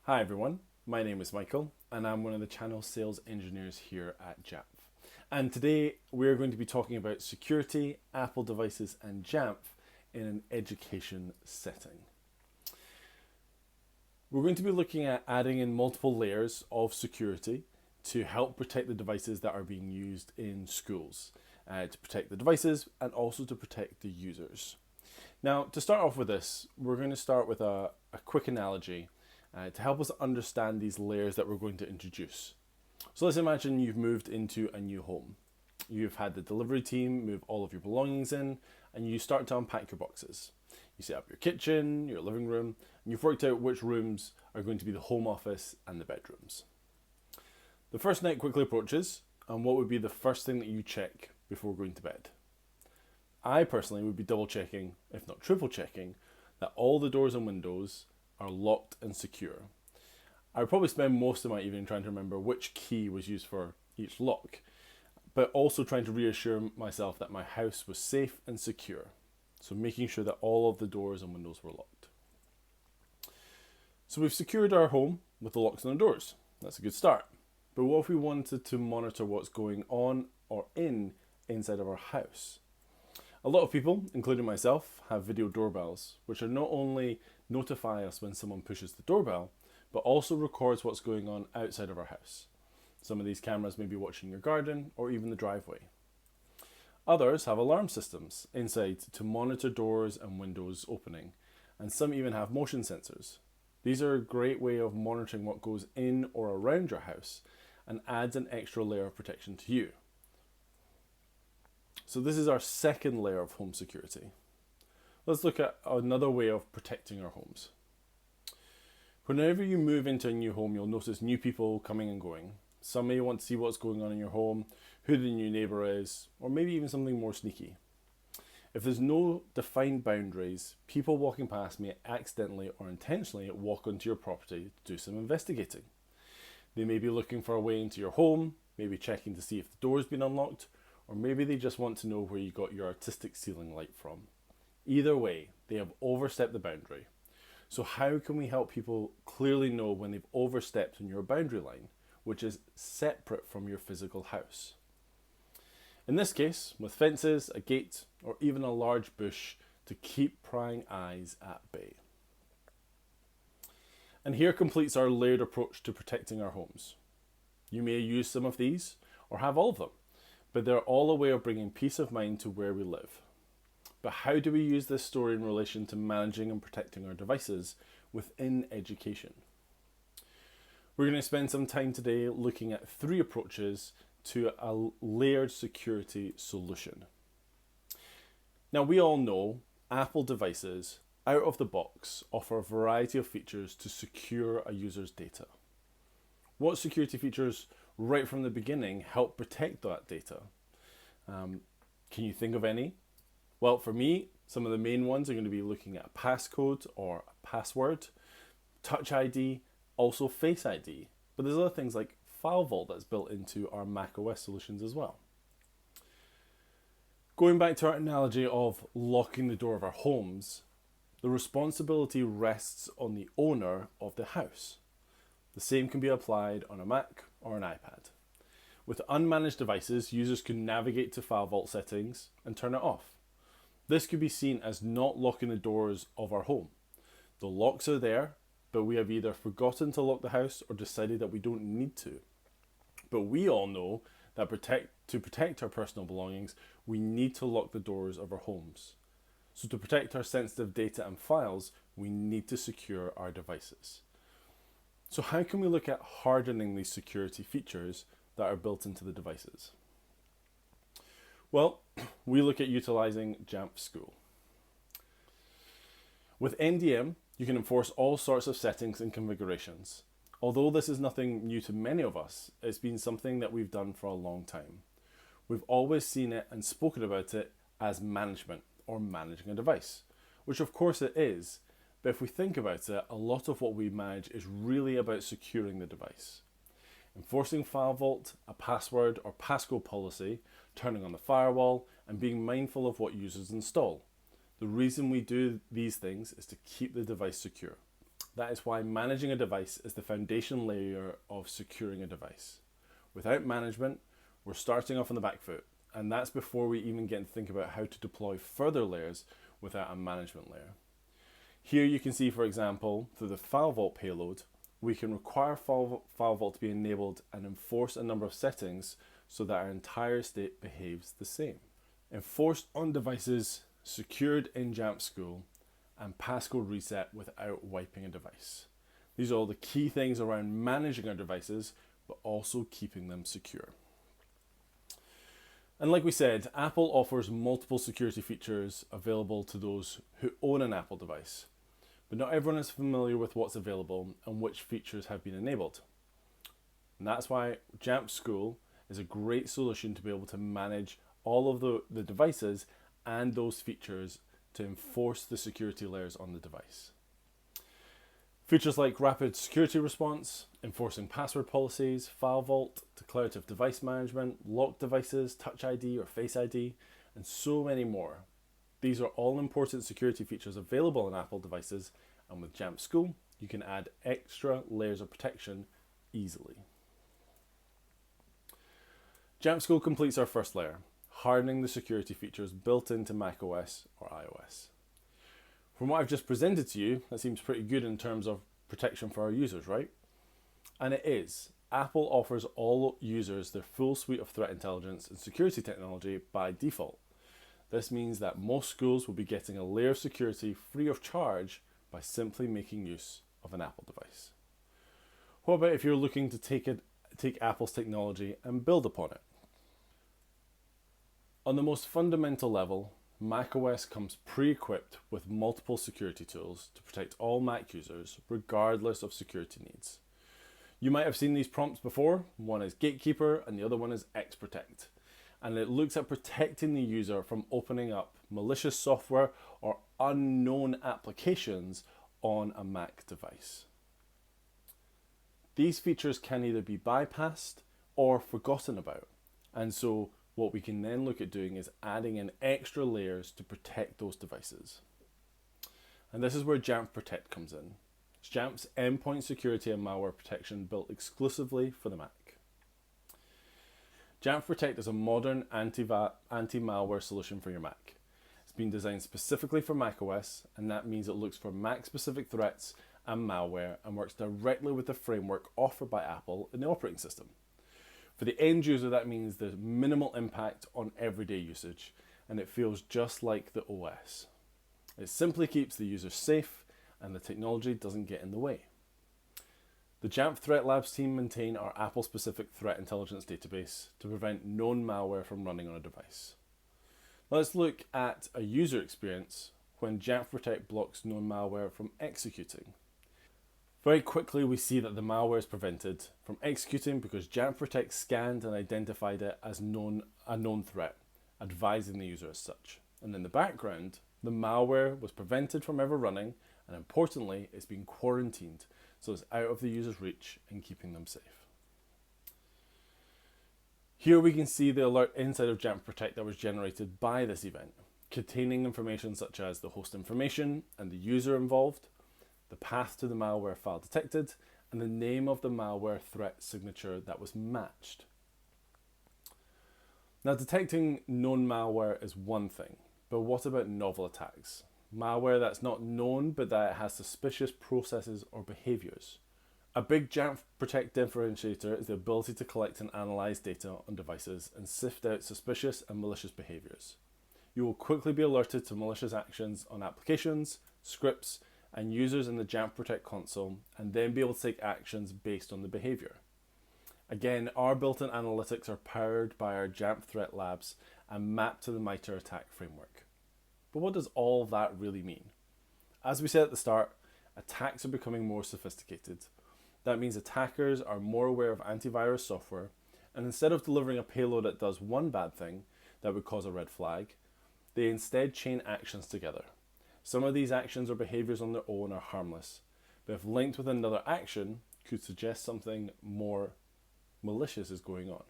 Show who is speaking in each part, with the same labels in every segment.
Speaker 1: Hi everyone, my name is Michael and I'm one of the channel sales engineers here at Jamf. And today we're going to be talking about security, Apple devices and Jamf in an education setting. We're going to be looking at adding in multiple layers of security to help protect the devices that are being used in schools, to protect the devices and also to protect the users. Now, to start off with this, we're going to start with a quick analogy to help us understand these layers that we're going to introduce. So let's imagine you've moved into a new home. You've had the delivery team move all of your belongings in and you start to unpack your boxes. You set up your kitchen, your living room, and you've worked out which rooms are going to be the home office and the bedrooms. The first night quickly approaches, and what would be the first thing that you check before going to bed? I personally would be double checking, if not triple checking, that all the doors and windows are locked and secure. I would probably spend most of my evening trying to remember which key was used for each lock, but also trying to reassure myself that my house was safe and secure. So making sure that all of the doors and windows were locked. So we've secured our home with the locks on the doors. That's a good start. But what if we wanted to monitor what's going on or inside of our house? A lot of people, including myself, have video doorbells, which are not only notify us when someone pushes the doorbell, but also records what's going on outside of our house. Some of these cameras may be watching your garden or even the driveway. Others have alarm systems inside to monitor doors and windows opening, and some even have motion sensors. These are a great way of monitoring what goes in or around your house and adds an extra layer of protection to you. So this is our second layer of home security. Let's look at another way of protecting our homes. Whenever you move into a new home, you'll notice new people coming and going. Some may want to see what's going on in your home, who the new neighbour is, or maybe even something more sneaky. If there's no defined boundaries, people walking past may accidentally or intentionally walk onto your property to do some investigating. They may be looking for a way into your home, maybe checking to see if the door's been unlocked, or maybe they just want to know where you got your artistic ceiling light from. Either way, they have overstepped the boundary. So how can we help people clearly know when they've overstepped on your boundary line, which is separate from your physical house? In this case, with fences, a gate, or even a large bush to keep prying eyes at bay. And here completes our layered approach to protecting our homes. You may use some of these, or have all of them, but they're all a way of bringing peace of mind to where we live. But how do we use this story in relation to managing and protecting our devices within education? We're going to spend some time today looking at 3 approaches to a layered security solution. Now, we all know Apple devices out of the box offer a variety of features to secure a user's data. What security features right from the beginning help protect that data? Can you think of any? Well, for me, some of the main ones are going to be looking at a passcode or a password, Touch ID, also Face ID, but there's other things like File Vault that's built into our macOS solutions as well. Going back to our analogy of locking the door of our homes, the responsibility rests on the owner of the house. The same can be applied on a Mac or an iPad. With unmanaged devices, users can navigate to File Vault settings and turn it off. This could be seen as not locking the doors of our home. The locks are there, but we have either forgotten to lock the house or decided that we don't need to. But we all know that to protect our personal belongings, we need to lock the doors of our homes. So to protect our sensitive data and files, we need to secure our devices. So how can we look at hardening these security features that are built into the devices? Well, we look at utilizing Jamf School. With NDM, you can enforce all sorts of settings and configurations. Although this is nothing new to many of us, it's been something that we've done for a long time. We've always seen it and spoken about it as management or managing a device, which of course it is, but if we think about it, a lot of what we manage is really about securing the device. Enforcing File Vault, a password or passcode policy, turning on the firewall, and being mindful of what users install. The reason we do these things is to keep the device secure. That is why managing a device is the foundation layer of securing a device. Without management, we're starting off on the back foot, and that's before we even get to think about how to deploy further layers without a management layer. Here you can see, for example, through the file vault payload, we can require file vault to be enabled and enforce a number of settings so that our entire estate behaves the same. Enforced on devices, secured in Jamf School, and passcode reset without wiping a device. These are all the key things around managing our devices, but also keeping them secure. And like we said, Apple offers multiple security features available to those who own an Apple device. But not everyone is familiar with what's available and which features have been enabled. And that's why Jamf School is a great solution to be able to manage all of the devices and those features to enforce the security layers on the device. Features like rapid security response, enforcing password policies, file vault, declarative device management, locked devices, Touch ID or Face ID, and so many more. These are all important security features available on Apple devices, and with Jamf School, you can add extra layers of protection easily. Jamf School completes our first layer, hardening the security features built into macOS or iOS. From what I've just presented to you, that seems pretty good in terms of protection for our users, right? And it is. Apple offers all users their full suite of threat intelligence and security technology by default. This means that most schools will be getting a layer of security free of charge by simply making use of an Apple device. What about if you're looking to take Apple's technology and build upon it? On the most fundamental level, macOS comes pre-equipped with multiple security tools to protect all Mac users, regardless of security needs. You might have seen these prompts before. One is Gatekeeper and the other one is Xprotect. And it looks at protecting the user from opening up malicious software or unknown applications on a Mac device. These features can either be bypassed or forgotten about. And so what we can then look at doing is adding in extra layers to protect those devices. And this is where Jamf Protect comes in. It's Jamf's endpoint security and malware protection built exclusively for the Mac. Jamf Protect is a modern anti-malware solution for your Mac. It's been designed specifically for macOS, and that means it looks for Mac-specific threats and malware and works directly with the framework offered by Apple in the operating system. For the end user, that means there's minimal impact on everyday usage, and it feels just like the OS. It simply keeps the user safe, and the technology doesn't get in the way. The Jamf Threat Labs team maintain our Apple-specific threat intelligence database to prevent known malware from running on a device. Now let's look at a user experience when Jamf Protect blocks known malware from executing. Very quickly we see that the malware is prevented from executing because Jamf Protect scanned and identified it as a known threat, advising the user as such. And in the background, the malware was prevented from ever running, and importantly, it's been quarantined, so it's out of the user's reach and keeping them safe. Here we can see the alert inside of Jamf Protect that was generated by this event, containing information such as the host information and the user involved, the path to the malware file detected, and the name of the malware threat signature that was matched. Now, detecting known malware is one thing, but what about novel attacks? Malware that's not known, but that has suspicious processes or behaviors. A big Jamf Protect differentiator is the ability to collect and analyze data on devices and sift out suspicious and malicious behaviors. You will quickly be alerted to malicious actions on applications, scripts, and users in the Jamf Protect console, and then be able to take actions based on the behavior. Again, our built-in analytics are powered by our Jamf Threat Labs and mapped to the MITRE ATT&CK framework. But what does all of that really mean? As we said at the start, attacks are becoming more sophisticated. That means attackers are more aware of antivirus software, and instead of delivering a payload that does one bad thing that would cause a red flag, they instead chain actions together. Some of these actions or behaviors on their own are harmless, but if linked with another action, could suggest something more malicious is going on.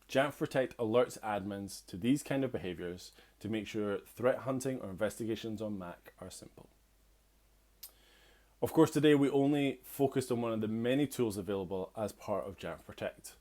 Speaker 1: Jamf Protect alerts admins to these kind of behaviors to make sure threat hunting or investigations on Mac are simple. Of course, today we only focused on one of the many tools available as part of Jamf Protect.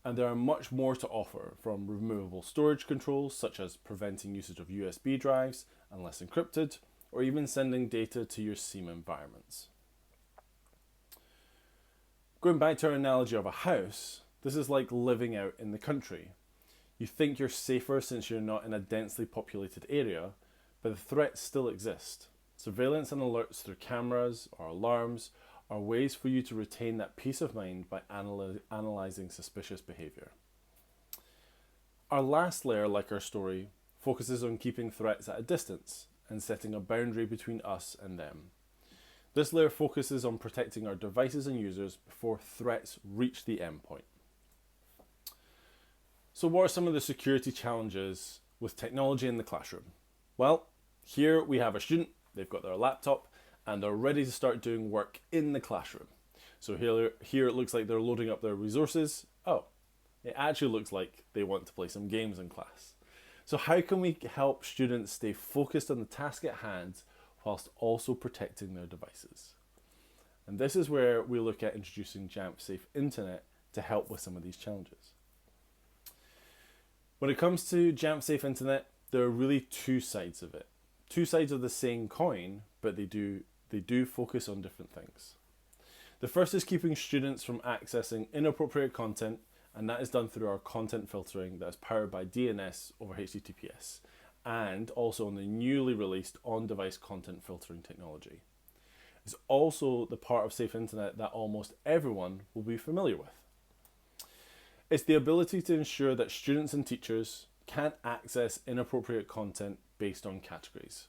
Speaker 1: And there are much more to offer, from removable storage controls, such as preventing usage of USB drives unless encrypted, or even sending data to your SIEM environments. Going back to our analogy of a house, this is like living out in the country. You think you're safer since you're not in a densely populated area, but the threats still exist. Surveillance and alerts through cameras or alarms are ways for you to retain that peace of mind by analyzing suspicious behavior. Our last layer, like our story, focuses on keeping threats at a distance and setting a boundary between us and them. This layer focuses on protecting our devices and users before threats reach the endpoint. So what are some of the security challenges with technology in the classroom? Well, here we have a student, they've got their laptop, and they're ready to start doing work in the classroom. So here it looks like they're loading up their resources. Oh, it actually looks like they want to play some games in class. So how can we help students stay focused on the task at hand whilst also protecting their devices? And this is where we look at introducing Jamf Safe Internet to help with some of these challenges. When it comes to Jamf Safe Internet, there are really two sides of it. Two sides of the same coin, but they do focus on different things. The first is keeping students from accessing inappropriate content, and that is done through our content filtering that is powered by DNS over HTTPS, and also on the newly released on-device content filtering technology. It's also the part of Safe Internet that almost everyone will be familiar with. It's the ability to ensure that students and teachers can't access inappropriate content based on categories.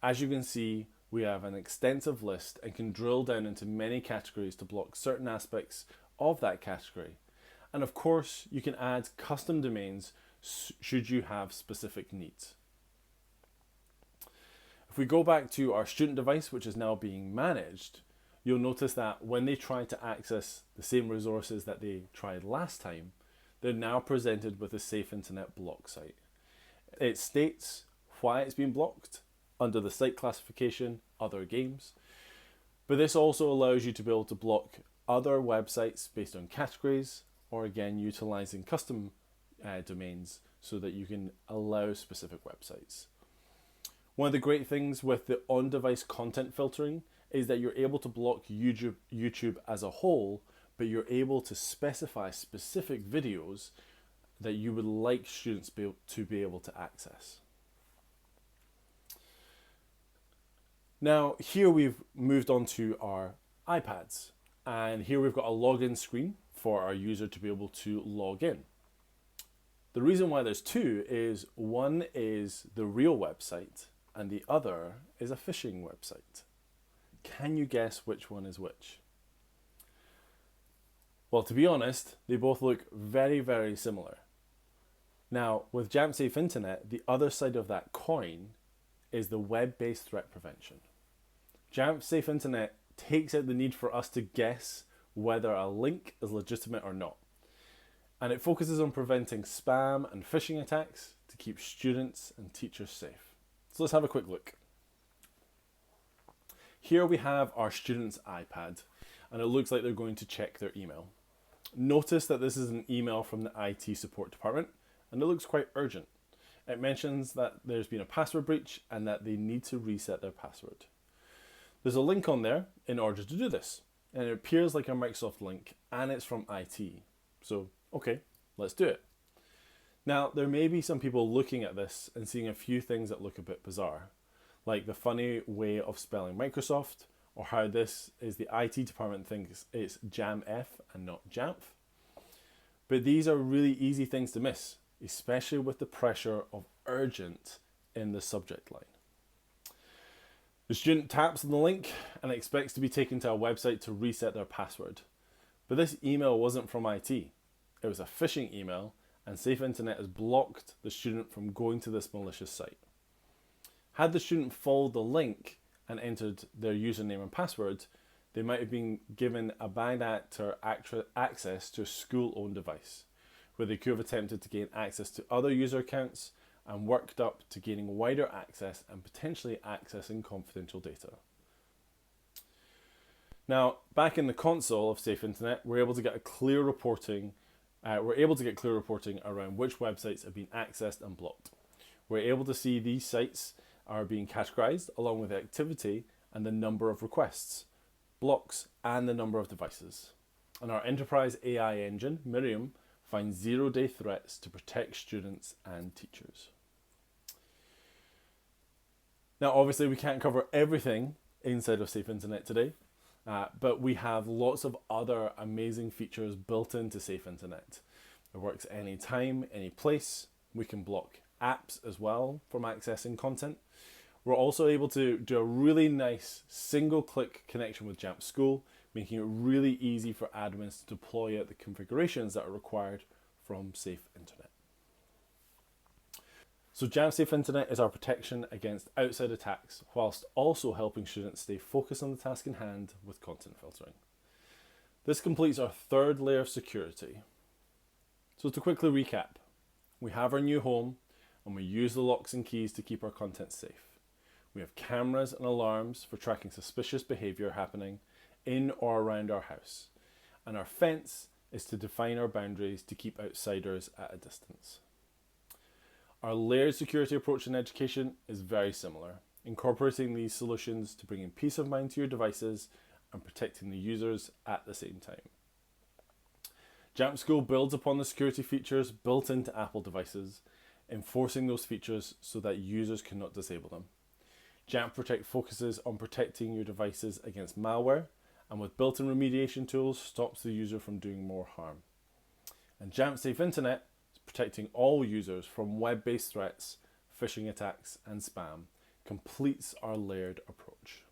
Speaker 1: As you can see, we have an extensive list and can drill down into many categories to block certain aspects of that category. And of course, you can add custom domains should you have specific needs. If we go back to our student device, which is now being managed, you'll notice that when they try to access the same resources that they tried last time, they're now presented with a Safe Internet block site. It states why it's been blocked under the site classification, other games, but this also allows you to be able to block other websites based on categories, or again utilizing custom domains so that you can allow specific websites. One of the great things with the on-device content filtering is that you're able to block YouTube as a whole, but you're able to specify specific videos that you would like students to be able to access. Now, here we've moved on to our iPads, and here we've got a login screen for our user to be able to log in. The reason why there's two is one is the real website and the other is a phishing website. Can you guess which one is which? Well, to be honest, they both look very, very similar. Now, with Jamf Safe Internet, the other side of that coin is the web-based threat prevention. Jamf Safe Internet takes out the need for us to guess whether a link is legitimate or not. And it focuses on preventing spam and phishing attacks to keep students and teachers safe. So let's have a quick look. Here we have our student's iPad, and it looks like they're going to check their email. Notice that this is an email from the IT support department, and it looks quite urgent. It mentions that there's been a password breach and that they need to reset their password. There's a link on there in order to do this, and it appears like a Microsoft link, and it's from IT. So, okay, let's do it. Now, there may be some people looking at this and seeing a few things that look a bit bizarre, like the funny way of spelling Microsoft, or how this is the IT department thinks it's Jamf and not Jamf. But these are really easy things to miss, especially with the pressure of urgent in the subject line. The student taps on the link and expects to be taken to a website to reset their password. But this email wasn't from IT. It was a phishing email, and Safe Internet has blocked the student from going to this malicious site. Had the student followed the link and entered their username and password, they might have been given a bad actor access to a school-owned device, where they could have attempted to gain access to other user accounts and worked up to gaining wider access and potentially accessing confidential data. Now, back in the console of Safe Internet, we're able to get clear reporting around which websites have been accessed and blocked. We're able to see these sites are being categorized along with the activity and the number of requests, blocks, and the number of devices. And our enterprise AI engine, Miriam, finds zero-day threats to protect students and teachers. Now, obviously, we can't cover everything inside of Safe Internet today, but we have lots of other amazing features built into Safe Internet. It works anytime, any place. We can block apps as well from accessing content. We're also able to do a really nice single-click connection with Jamf School, making it really easy for admins to deploy out the configurations that are required from Safe Internet. So Jamf Safe Internet is our protection against outside attacks, whilst also helping students stay focused on the task in hand with content filtering. This completes our third layer of security. So to quickly recap, we have our new home and we use the locks and keys to keep our content safe. We have cameras and alarms for tracking suspicious behaviour happening in or around our house. And our fence is to define our boundaries to keep outsiders at a distance. Our layered security approach in education is very similar, incorporating these solutions to bring in peace of mind to your devices and protecting the users at the same time. Jamf School builds upon the security features built into Apple devices, enforcing those features so that users cannot disable them. Jamf Protect focuses on protecting your devices against malware, and with built-in remediation tools, stops the user from doing more harm. And Jamf Safe Internet is protecting all users from web-based threats, phishing attacks, and spam, completes our layered approach.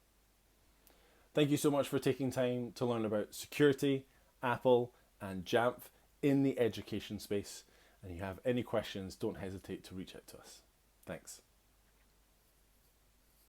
Speaker 1: Thank you so much for taking time to learn about security, Apple, and Jamf in the education space. And if you have any questions, don't hesitate to reach out to us. Thanks.